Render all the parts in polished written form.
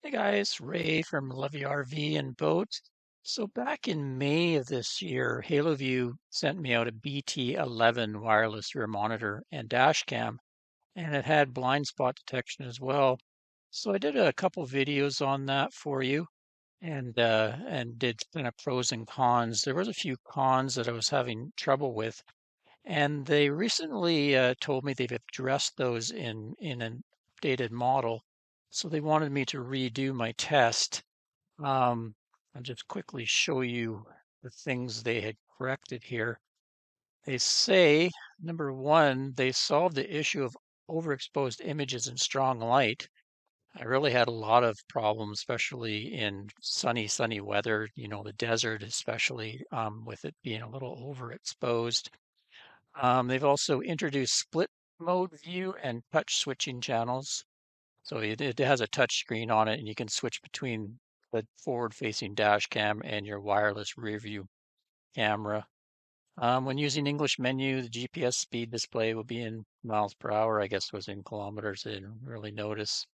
Hey guys, Ray from Rearview and Boat. So back in May of this year, Haloview sent me out a BT11 wireless rear monitor and dash cam, and it had blind spot detection as well. So I did a couple videos on that for you and did kind of pros and cons. There was a few cons that I was having trouble with, and they recently told me they've addressed those in an updated model. So they wanted me to redo my test. I'll just quickly show you the things they had corrected here. They say, number one, they solved the issue of overexposed images in strong light. I really had a lot of problems, especially in sunny weather, the desert, especially with it being a little overexposed. They've also introduced split mode view and touch switching channels. So it has a touch screen on it, and you can switch between the forward-facing dash cam and your wireless rear view camera. When using English menu, the GPS speed display will be in miles per hour. I guess it was in kilometers. I didn't really notice.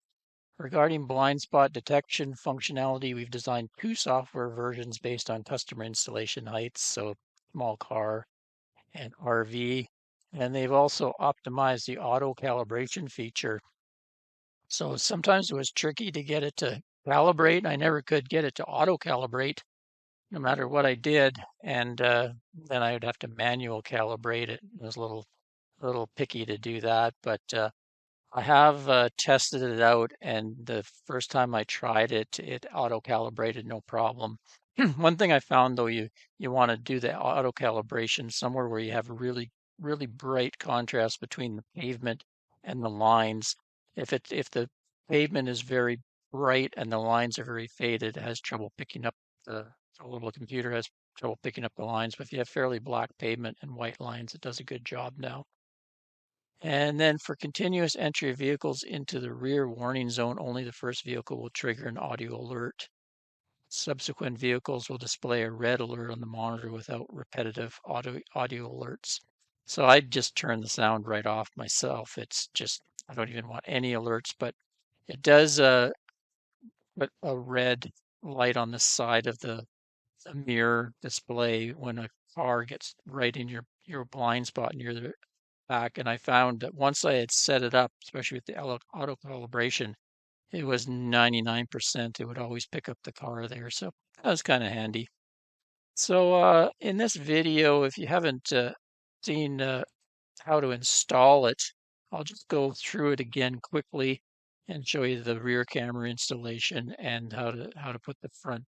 Regarding blind spot detection functionality, we've designed two software versions based on customer installation heights, so small car and RV. And they've also optimized the auto calibration feature. So sometimes it was tricky to get it to calibrate. I never could get it to auto calibrate no matter what I did. And then I would have to manual calibrate it. It was a little picky to do that. But I have tested it out, and the first time I tried it, it auto calibrated no problem. One thing I found though, you want to do the auto calibration somewhere where you have really bright contrast between the pavement and the lines. If the pavement is very bright and the lines are very faded, it has trouble picking up the little computer has trouble picking up the lines. But if you have fairly black pavement and white lines, it does a good job now. And then for continuous entry of vehicles into the rear warning zone, only the first vehicle will trigger an audio alert. Subsequent vehicles will display a red alert on the monitor without repetitive audio alerts. So I just turn the sound right off myself. It's just, I don't even want any alerts, but it does put a red light on the side of the mirror display when a car gets right in your blind spot near the back. And I found that once I had set it up, especially with the auto calibration, it was 99%. It would always pick up the car there. So that was kind of handy. So in this video, if you haven't seen how to install it, I'll just go through it again quickly and show you the rear camera installation and how to put the front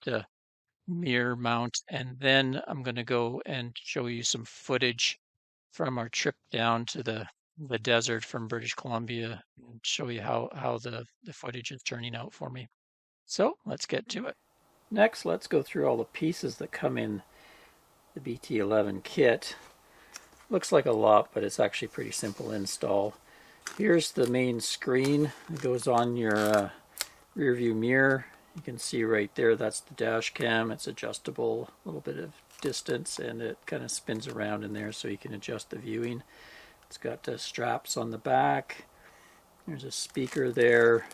mirror mount. And then I'm going to go and show you some footage from our trip down to the desert from British Columbia and show you how the footage is turning out for me. So let's get to it. Next, let's go through all the pieces that come in the BT11 kit. Looks like a lot, but it's actually pretty simple install. Here's the main screen. It goes on your rear view mirror. You can see right there, that's the dash cam. It's adjustable, a little bit of distance, and it kind of spins around in there so you can adjust the viewing. It's got straps on the back. There's a speaker there.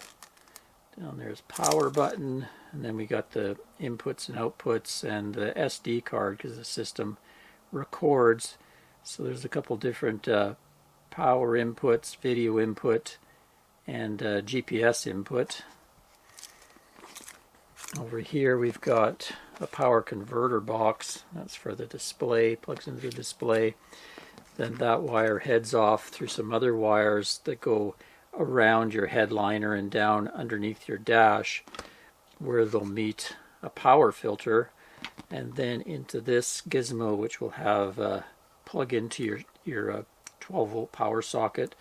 Down there's power button, and then we got the inputs and outputs and the SD card because the system records. So there's a couple different power inputs, video input, and GPS input. Over here we've got a power converter box. That's for the display, plugs into the display. Then that wire heads off through some other wires that go around your headliner and down underneath your dash, where they'll meet a power filter, and then into this gizmo, which will have plug into your 12-volt power socket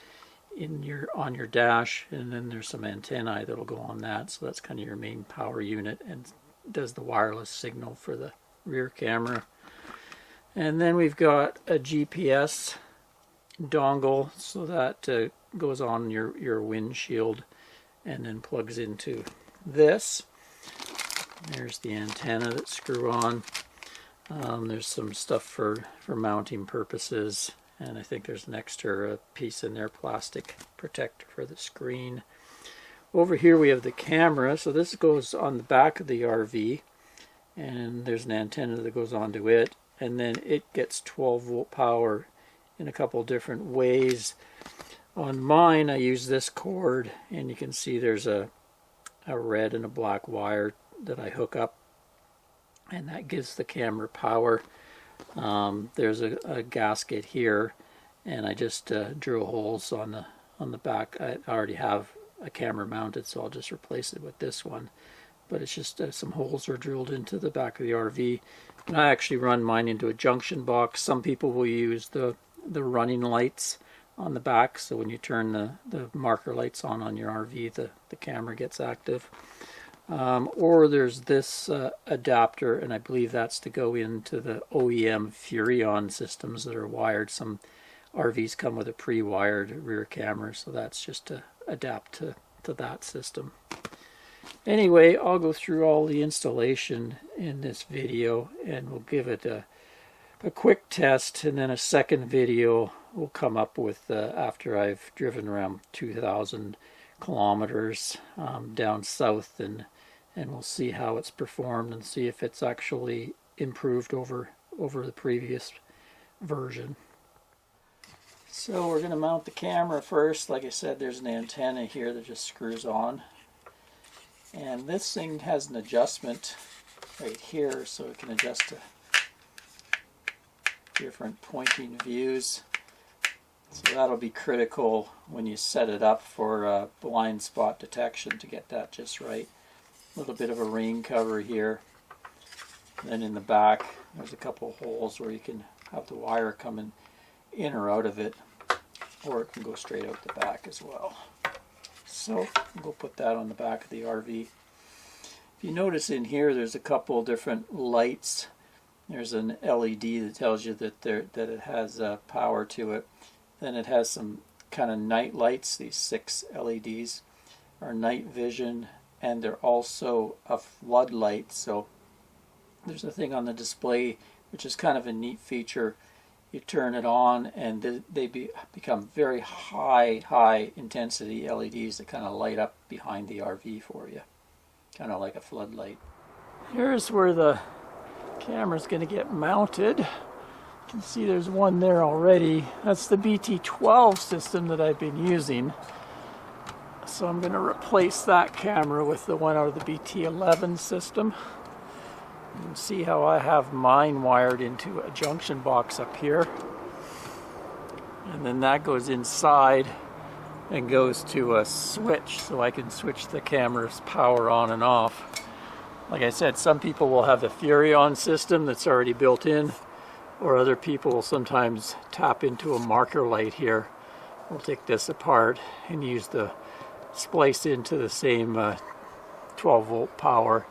on your dash, and then there's some antennae that'll go on that. So that's kind of your main power unit and does the wireless signal for the rear camera. And then we've got a GPS dongle, so that goes on your windshield and then plugs into this. There's the antenna that screw on. There's some stuff for mounting purposes, and I think there's an extra piece in there, plastic protector for the screen. over here we have the camera. So this goes on the back of the RV, and there's an antenna that goes onto it, and then it gets 12-volt power in a couple different ways. On mine, I use this cord, and you can see there's a red and a black wire that I hook up, and that gives the camera power. There's a gasket here, and I just drill holes on the back. I already have a camera mounted, so I'll just replace it with this one. But it's just some holes are drilled into the back of the RV. And I actually run mine into a junction box. Some people will use the running lights on the back, so when you turn the marker lights on your RV, the camera gets active. Or there's this adapter, and I believe that's to go into the OEM Furrion systems that are wired. Some RVs come with a pre-wired rear camera, so that's just to adapt to that system. Anyway, I'll go through all the installation in this video, and we'll give it a quick test, and then a second video will come up with after I've driven around 2,000 kilometers down south, and we'll see how it's performed and see if it's actually improved over the previous version. So we're going to mount the camera first. Like I said, there's an antenna here that just screws on. And this thing has an adjustment right here, so it can adjust to different pointing views. So that'll be critical when you set it up for blind spot detection to get that just right. A little bit of a rain cover here. And then in the back, there's a couple holes where you can have the wire coming in or out of it, or it can go straight out the back as well. So we'll put that on the back of the RV. If you notice in here, there's a couple different lights. There's an LED that tells you that it has power to it. Then it has some kind of night lights. These 6 LEDs are night vision, and they're also a floodlight. So there's a thing on the display which is kind of a neat feature. You turn it on, and they become very high intensity LEDs that kind of light up behind the RV for you, kind of like a floodlight. Here's where the camera's going to get mounted. You can see there's one there already. That's the BT12 system that I've been using. So I'm going to replace that camera with the one out of the BT11 system. You can see how I have mine wired into a junction box up here, and then that goes inside and goes to a switch, so I can switch the camera's power on and off. Like I said, some people will have the Furrion system that's already built in, or other people will sometimes tap into a marker light here. We'll take this apart and use the splice into the same 12-volt power.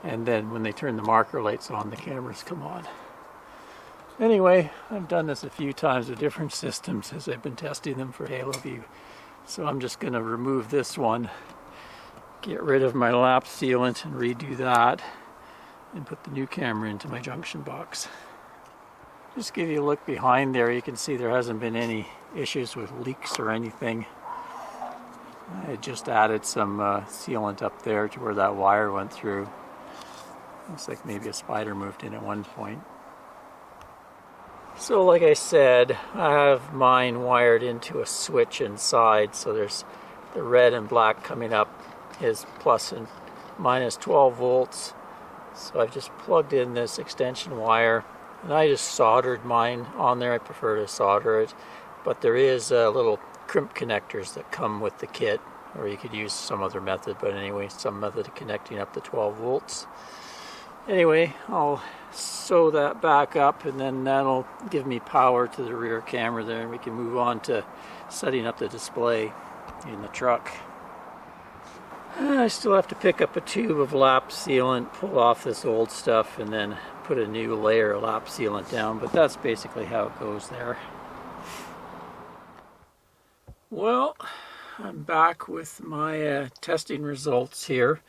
And then when they turn the marker lights on, the cameras come on. Anyway, I've done this a few times with different systems as I've been testing them for Haloview. So I'm just going to remove this one, get rid of my lap sealant and redo that, and put the new camera into my junction box. Just give you a look behind there. You can see there hasn't been any issues with leaks or anything. I just added some sealant up there to where that wire went through. Looks like maybe a spider moved in at one point. So like I said, I have mine wired into a switch inside, so there's the red and black coming up is plus and minus 12 volts. So I've just plugged in this extension wire, and I just soldered mine on there. I prefer to solder it, but there is little crimp connectors that come with the kit, or you could use some other method, but anyway, some method of connecting up to 12 volts. Anyway, I'll sew that back up, and then that'll give me power to the rear camera there, and we can move on to setting up the display in the truck. I still have to pick up a tube of lap sealant, pull off this old stuff, and then put a new layer of lap sealant down, but that's basically how it goes there. Well, I'm back with my testing results here.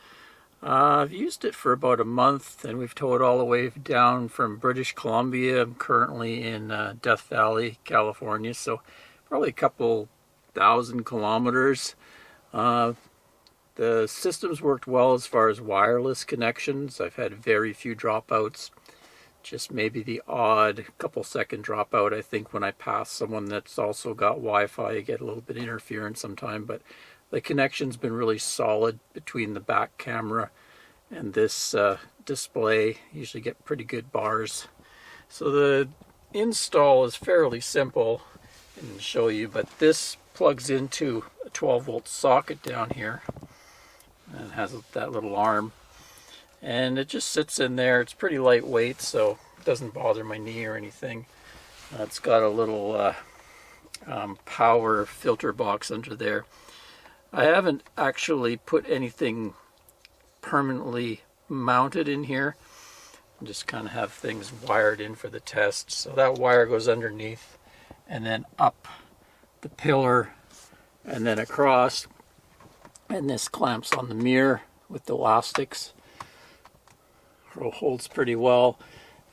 I've used it for about a month, and we've towed all the way down from British Columbia. I'm currently in Death Valley, California, so probably a couple thousand kilometers. The system's worked well as far as wireless connections. I've had very few dropouts, just maybe the odd couple second dropout. I think when I pass someone that's also got Wi-Fi, I get a little bit of interference sometime, but the connection's been really solid between the back camera and this display. Usually get pretty good bars. So the install is fairly simple, and I'll show you, but this plugs into a 12-volt socket down here, and it has that little arm, and it just sits in there. It's pretty lightweight, so it doesn't bother my knee or anything. It's got a little power filter box under there. I haven't actually put anything permanently mounted in here. I just kind of have things wired in for the test. So that wire goes underneath and then up the pillar and then across, and this clamps on the mirror with the elastics. It holds pretty well.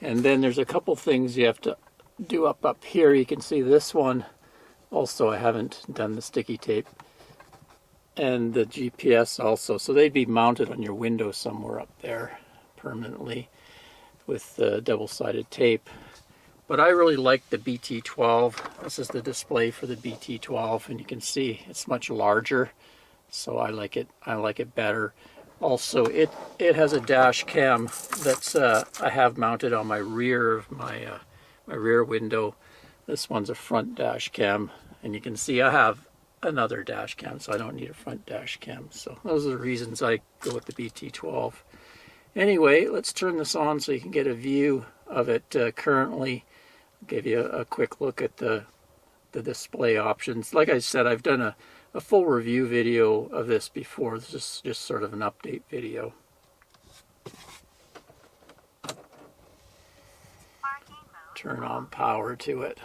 And then there's a couple things you have to do up here. You can see this one. Also, I haven't done the sticky tape. And the GPS also. So they'd be mounted on your window somewhere up there permanently with the double-sided tape. But I really like the BT12. This is the display for the BT12, and you can see it's much larger, so I like it better. Also, it has a dash cam that's I have mounted on my rear of my rear window. This one's a front dash cam, and you can see I have another dash cam, so I don't need a front dash cam. So those are the reasons I go with the BT12. Anyway, let's turn this on so you can get a view of it currently. I'll give you a quick look at the display options. Like I said, I've done a full review video of this before. This is just sort of an update video. Turn on power to it.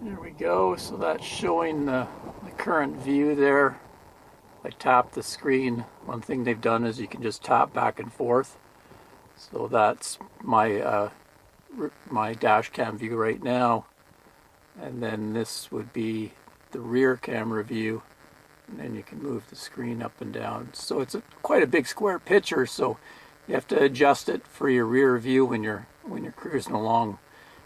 There we go. So that's showing the current view there. I tap the screen. One thing they've done is you can just tap back and forth. So that's my my dash cam view right now, and then this would be the rear camera view, and then you can move the screen up and down. So it's quite a big square picture, so you have to adjust it for your rear view when you're cruising along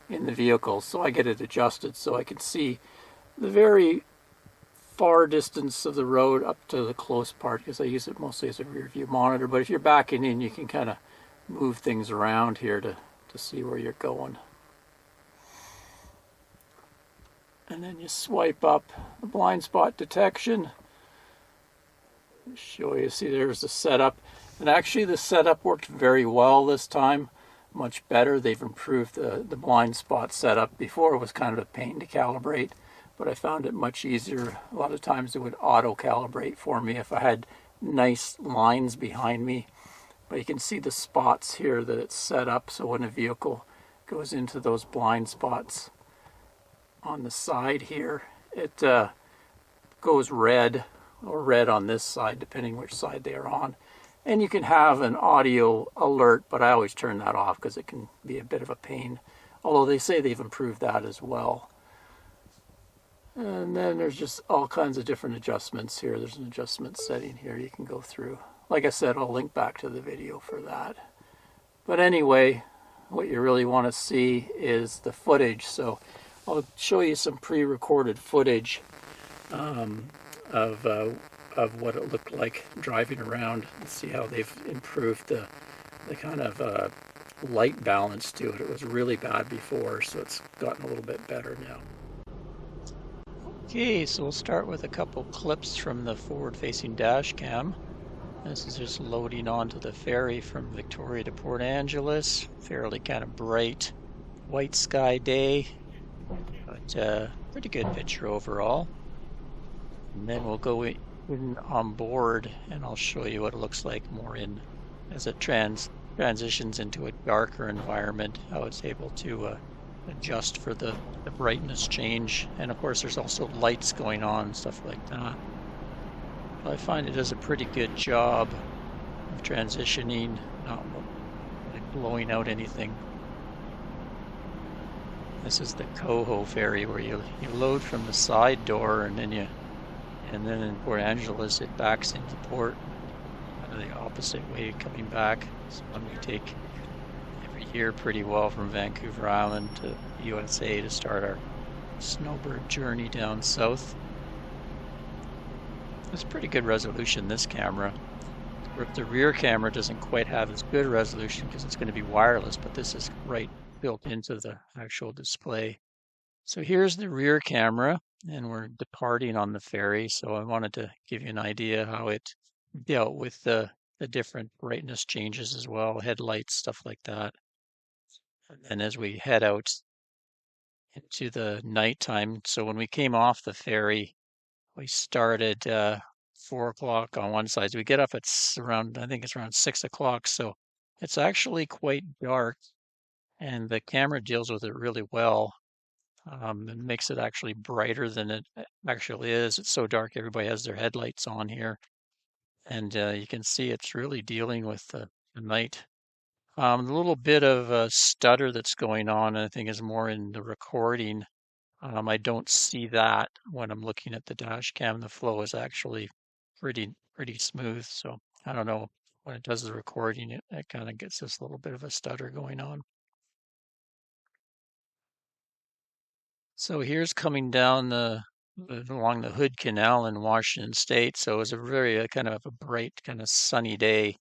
in the vehicle. So I get it adjusted so I can see the very far distance of the road up to the close part, because I use it mostly as a rear view monitor. But if you're backing in, you can kind of move things around here to see where you're going. And then you swipe up the blind spot detection. Show you, see there's the setup. And actually the setup worked very well this time. Much better. They've improved the blind spot setup. Before it was kind of a pain to calibrate, but I found it much easier. A lot of times it would auto calibrate for me if I had nice lines behind me. But you can see the spots here that it's set up, so when a vehicle goes into those blind spots on the side here, it goes red or red on this side, depending which side they are on. And you can have an audio alert, but I always turn that off because it can be a bit of a pain. Although they say they've improved that as well. And then there's just all kinds of different adjustments here. There's an adjustment setting here you can go through. Like I said, I'll link back to the video for that. But anyway, what you really want to see is the footage. So I'll show you some pre-recorded footage of what it looked like driving around, and see how they've improved the kind of light balance to it. It was really bad before, so it's gotten a little bit better now. Okay, so we'll start with a couple clips from the forward-facing dash cam. This is just loading onto the ferry from Victoria to Port Angeles. Fairly kind of bright white sky day, but pretty good picture overall. And then we'll go in on board, and I'll show you what it looks like more in as it transitions into a darker environment, how it's able to adjust for the brightness change. And of course there's also lights going on, stuff like that. I find it does a pretty good job of transitioning, not like blowing out anything. This is the Coho ferry where you load from the side door and then in Port Angeles it backs into port kind of the opposite way coming back. It's one we take every year pretty well from Vancouver Island to USA to start our snowbird journey down south. It's pretty good resolution, this camera. The rear camera doesn't quite have as good a resolution because it's going to be wireless, but this is right built into the actual display. So here's the rear camera, and we're departing on the ferry. So I wanted to give you an idea how it dealt with the different brightness changes as well, headlights, stuff like that. And then as we head out into the nighttime, so when we came off the ferry, we started 4 o'clock on one side. So we get up at around, I think it's around 6 o'clock. So it's actually quite dark, and the camera deals with it really well. It makes it actually brighter than it actually is. It's so dark, everybody has their headlights on here, and you can see it's really dealing with the night. The little bit of a stutter that's going on, I think, is more in the recording. I don't see that when I'm looking at the dash cam. The flow is actually pretty smooth. So I don't know, when it does the recording, it kind of gets this little bit of a stutter going on. So here's coming down along the Hood Canal in Washington State. So it was a very kind of a bright, kind of sunny day.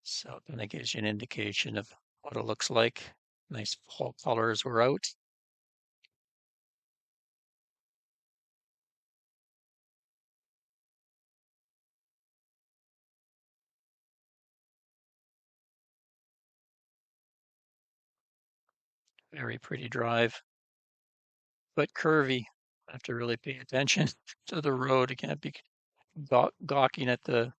So it kind of gives you an indication of what it looks like. Nice fall colors were out. Very pretty drive, but curvy. Have to really pay attention to the road. You can't be gawking at the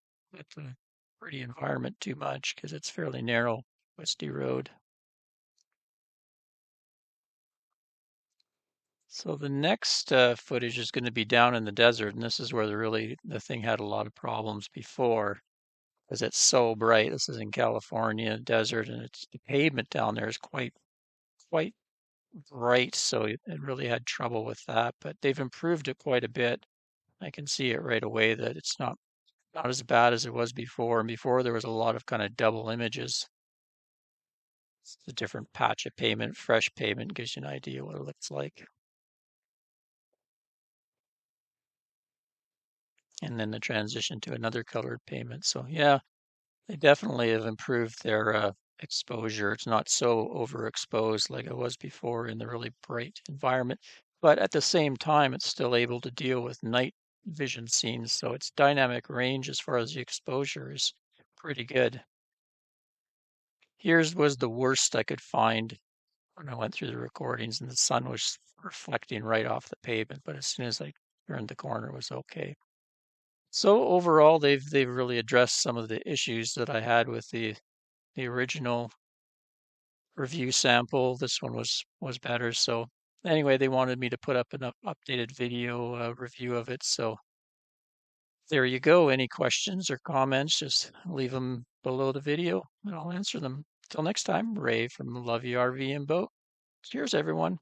pretty environment too much because it's fairly narrow, twisty road. So the next footage is going to be down in the desert, and this is where the thing had a lot of problems before because it's so bright. This is in California desert, and it's the pavement down there is quite bright, so it really had trouble with that. But they've improved it quite a bit. I can see it right away that it's not as bad as it was before. And before there was a lot of kind of double images. It's a different patch of pavement, fresh pavement gives you an idea what it looks like. And then the transition to another colored pavement. So yeah, they definitely have improved their exposure. It's not so overexposed like it was before in the really bright environment. But at the same time, it's still able to deal with night vision scenes. So its dynamic range as far as the exposure is pretty good. Here's was the worst I could find when I went through the recordings, and the sun was reflecting right off the pavement. But as soon as I turned the corner, it was okay. So overall, they've really addressed some of the issues that I had with the original review sample. This one was better. So anyway, they wanted me to put up an updated video review of it. So there you go. Any questions or comments, just leave them below the video and I'll answer them. Till next time, Ray from Haloview RV and Boat. Cheers, everyone.